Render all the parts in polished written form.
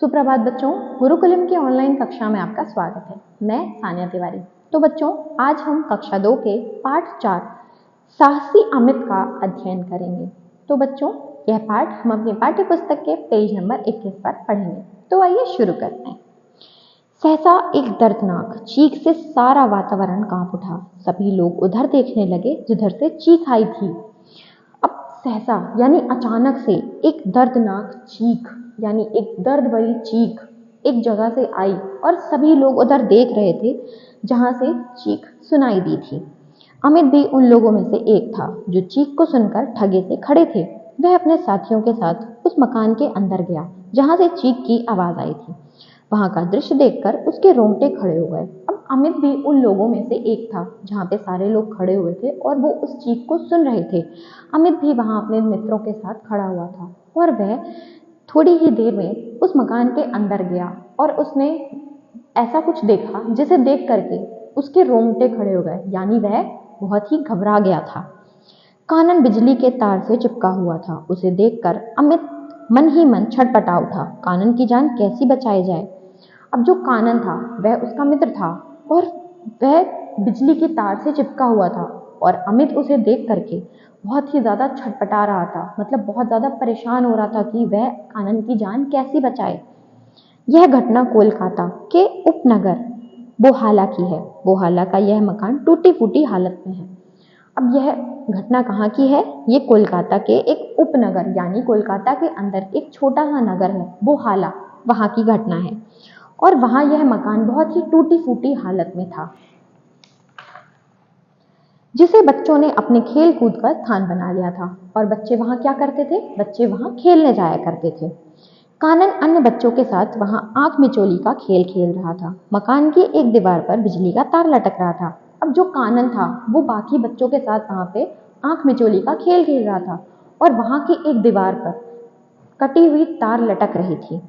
सुप्रभात बच्चों, गुरुकुलम की ऑनलाइन कक्षा में आपका स्वागत है। मैं सानिया तिवारी। तो बच्चों, आज हम कक्षा 2 के पाठ 4 साहसी अमित का अध्ययन करेंगे। तो बच्चों, यह पाठ हम अपनी पाठ्य पुस्तक के पेज नंबर 21 पर पढ़ेंगे। तो आइए शुरू करते हैं। सहसा एक दर्दनाक चीख से सारा वातावरण कांप उठा। सभी लोग उधर देखने लगे जिधर से चीख आई थी। अब सहसा यानी अचानक से एक दर्दनाक चीख यानी एक दर्द भरी चीख एक जगह से आई और सभी लोग उधर देख रहे थे जहां से चीख सुनाई दी थी। अमित भी उन लोगों में से एक था जो चीख को सुनकर ठगे से खड़े थे। वह अपने साथियों के साथ उस मकान के अंदर गया जहां से चीख की आवाज आई थी। वहां का दृश्य देखकर उसके रोंगटे खड़े हो गए। अब अमित भी उन लोगों में से एक था जहां पे सारे लोग खड़े हुए थे और वो उस चीख को सुन रहे थे। अमित भी वहां अपने मित्रों के साथ खड़ा हुआ था और वह थोड़ी ही देर में उस मकान के अंदर गया और उसने ऐसा कुछ देखा जिसे देख करके उसके रोंगटे खड़े हो गए, यानी वह बहुत ही घबरा गया था। कानन बिजली के तार से चिपका हुआ था। उसे देखकर अमित मन ही मन छटपटा उठा। कानन की जान कैसी बचाई जाए। अब जो कानन था वह उसका मित्र था और वह बिजली की तार से चिपका हुआ था और अमित उसे देख करके बहुत ही ज़्यादा छटपटा रहा था, मतलब बहुत ज़्यादा परेशान हो रहा था कि वह कानन की जान कैसी बचाए। यह घटना कोलकाता के उपनगर बोहाला की है। बोहाला का यह मकान टूटी फूटी हालत में है। अब यह घटना कहाँ की है? ये कोलकाता के एक उपनगर यानी कोलकाता के अंदर एक छोटा सा नगर है बोहाला, वहाँ की घटना है और वहाँ यह मकान बहुत ही टूटी फूटी हालत में था जिसे बच्चों ने अपने खेल कूद का स्थान बना लिया था। और बच्चे वहाँ क्या करते थे? बच्चे वहाँ खेलने जाया करते थे। कानन अन्य बच्चों के साथ वहाँ आंख मिचोली का खेल खेल रहा था। मकान की एक दीवार पर बिजली का तार लटक रहा था। अब जो कानन था वो बाकी बच्चों के साथ वहाँ पे आंख मिचोली का खेल खेल रहा था और वहाँ की एक दीवार पर कटी हुई तार लटक रही थी।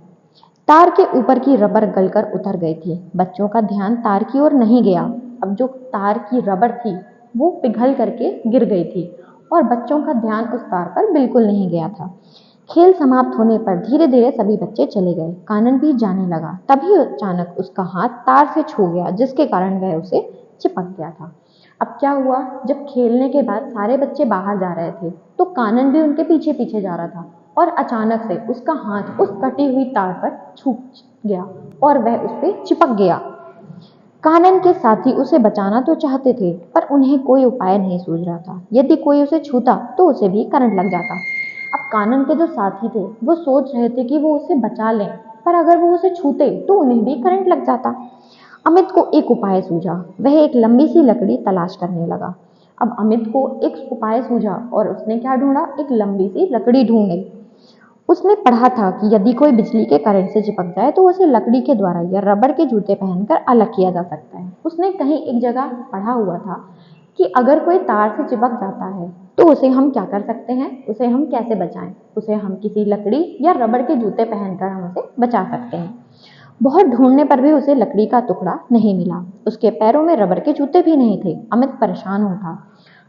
तार के ऊपर की रबर गलकर उतर गई थी। बच्चों का ध्यान तार की ओर नहीं गया। अब जो तार की रबर थी वो पिघल करके गिर गई थी और बच्चों का ध्यान उस तार पर बिल्कुल नहीं गया था। खेल समाप्त होने पर धीरे धीरे सभी बच्चे चले गए। कानन भी जाने लगा। तभी अचानक उसका हाथ तार से छू गया जिसके कारण वह उसे चिपक गया था। अब क्या हुआ? जब खेलने के बाद सारे बच्चे बाहर जा रहे थे तो कानन भी उनके पीछे पीछे जा रहा था और अचानक से उसका हाथ उस कटी हुई तार पर छूट गया और वह उस पर चिपक गया। कानन के साथी उसे बचाना तो चाहते थे पर उन्हें कोई उपाय नहीं सूझ रहा था। यदि कोई उसे छूता तो उसे भी करंट लग जाता। अब कानन के जो साथी थे वो सोच रहे थे कि वो उसे बचा लें, पर अगर वो उसे छूते तो उन्हें भी करंट लग जाता। अमित को एक उपाय सूझा। वह एक लंबी सी लकड़ी तलाश करने लगा। अब अमित को एक उपाय सूझा और उसने क्या ढूंढा? एक लंबी सी लकड़ी ढूंढी। उसने पढ़ा था कि यदि कोई बिजली के करंट से चिपक जाए तो उसे लकड़ी के द्वारा या रबर के जूते पहनकर अलग किया जा सकता है। उसने कहीं एक जगह पढ़ा हुआ था कि अगर कोई तार से चिपक जाता है तो उसे हम क्या कर सकते हैं, उसे हम कैसे बचाएं? उसे हम किसी लकड़ी या रबर के जूते पहनकर हम उसे बचा सकते हैं। बहुत ढूंढने पर भी उसे लकड़ी का टुकड़ा नहीं मिला। उसके पैरों में रबर के जूते भी नहीं थे। अमित परेशान होता।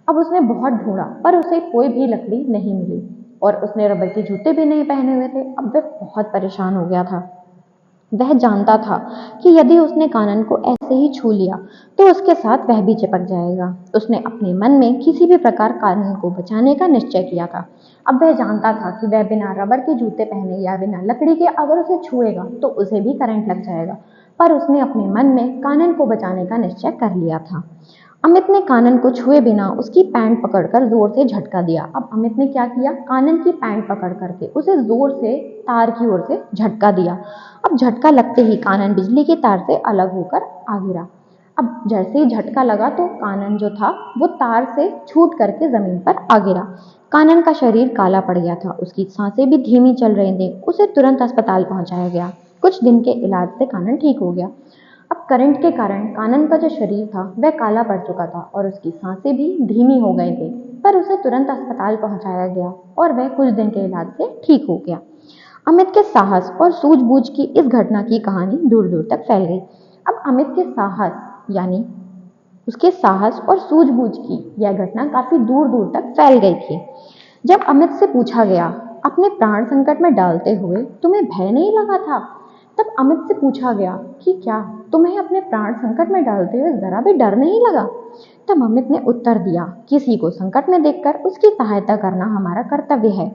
अब उसने बहुत ढूंढा पर उसे कोई भी लकड़ी नहीं मिली और उसने रबर के जूते भी नहीं पहने हुए थे। अब वह बहुत परेशान हो गया था। वह जानता था कि यदि उसने कानन को ऐसे ही छू लिया तो उसके साथ वह भी चिपक जाएगा। उसने अपने मन में किसी भी प्रकार कानन को बचाने का निश्चय किया था। अब वह जानता था कि वह बिना रबर के जूते पहने या बिना लकड़ी के अगर उसे छुएगा तो उसे भी करंट लग जाएगा, पर उसने अपने मन में कानन को बचाने का निश्चय कर लिया था। अमित ने कानन को छुए बिना उसकी पैंट पकड़कर जोर से झटका दिया। अब अमित ने क्या किया? कानन की पैंट पकड़ करके उसे जोर से तार की ओर से झटका दिया। अब झटका लगते ही कानन बिजली की तार से अलग होकर आ गिरा। अब जैसे ही झटका लगा तो कानन जो था वो तार से छूट करके जमीन पर आ गिरा। कानन का शरीर काला पड़ गया था। उसकी सांसें भी धीमी चल रही थी। उसे तुरंत अस्पताल पहुंचाया गया। कुछ दिन के इलाज से कानन ठीक हो गया। अब करंट के कारण कानन का जो शरीर था वह काला पड़ चुका था और उसकी सांसें भी धीमी हो गई थी, पर उसे तुरंत अस्पताल पहुंचाया गया और वह कुछ दिन के इलाज से ठीक हो गया। अमित के साहस और सूझबूझ की इस घटना की कहानी दूर दूर तक फैल गई। अब अमित के साहस यानी उसके साहस और सूझबूझ की यह घटना काफी दूर दूर तक फैल गई थी। जब अमित से पूछा गया, अपने प्राण संकट में डालते हुए तुम्हें भय नहीं लगा था? तब अमित से पूछा गया कि क्या तुम्हें अपने प्राण संकट में डालते हुए जरा भी डर नहीं लगा? तब अमित ने उत्तर दिया, किसी को संकट में देखकर उसकी सहायता करना हमारा कर्तव्य है।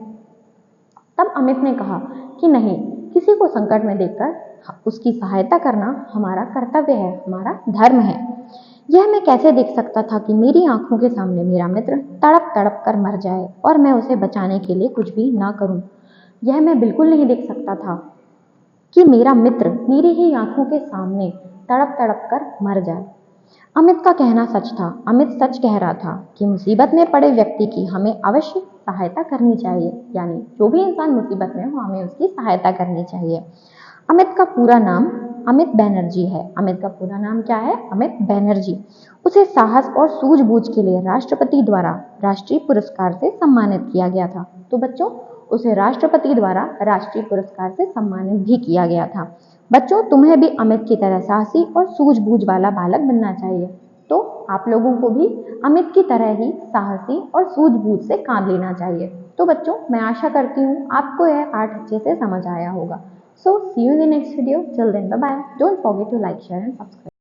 तब अमित ने कहा कि नहीं, किसी को संकट में देखकर उसकी सहायता करना हमारा कर्तव्य है, हमारा धर्म है। यह मैं कैसे देख सकता था कि मेरी आंखों के सामने मेरा मित्र तड़प तड़प कर मर जाए और मैं उसे बचाने के लिए कुछ भी ना करूं। यह मैं बिल्कुल नहीं देख सकता था कि मेरा मित्र मेरी ही आंखों के सामने तड़प तड़प कर मर जाए। अमित का कहना सच था। अमित सच कह रहा था कि मुसीबत में पड़े व्यक्ति की हमें अवश्य सहायता करनी चाहिए, यानी जो भी इंसान मुसीबत में हो हमें उसकी सहायता करनी चाहिए। अमित का पूरा नाम अमित बैनर्जी है। अमित का पूरा नाम क्या है? अमित बैनर्जी। उसे साहस और सूझबूझ के लिए राष्ट्रपति द्वारा राष्ट्रीय पुरस्कार से सम्मानित किया गया था। तो बच्चों, उसे राष्ट्रपति द्वारा राष्ट्रीय पुरस्कार से सम्मानित भी किया गया था। बच्चों, तुम्हें भी अमित की तरह साहसी और सूझबूझ वाला बालक बनना चाहिए। तो आप लोगों को भी अमित की तरह ही साहसी और सूझबूझ से काम लेना चाहिए। तो बच्चों, मैं आशा करती हूँ आपको यह पाठ अच्छे से समझ आया होगा। So see you in the next video. Till then, bye bye. Don't forget to like, share and subscribe.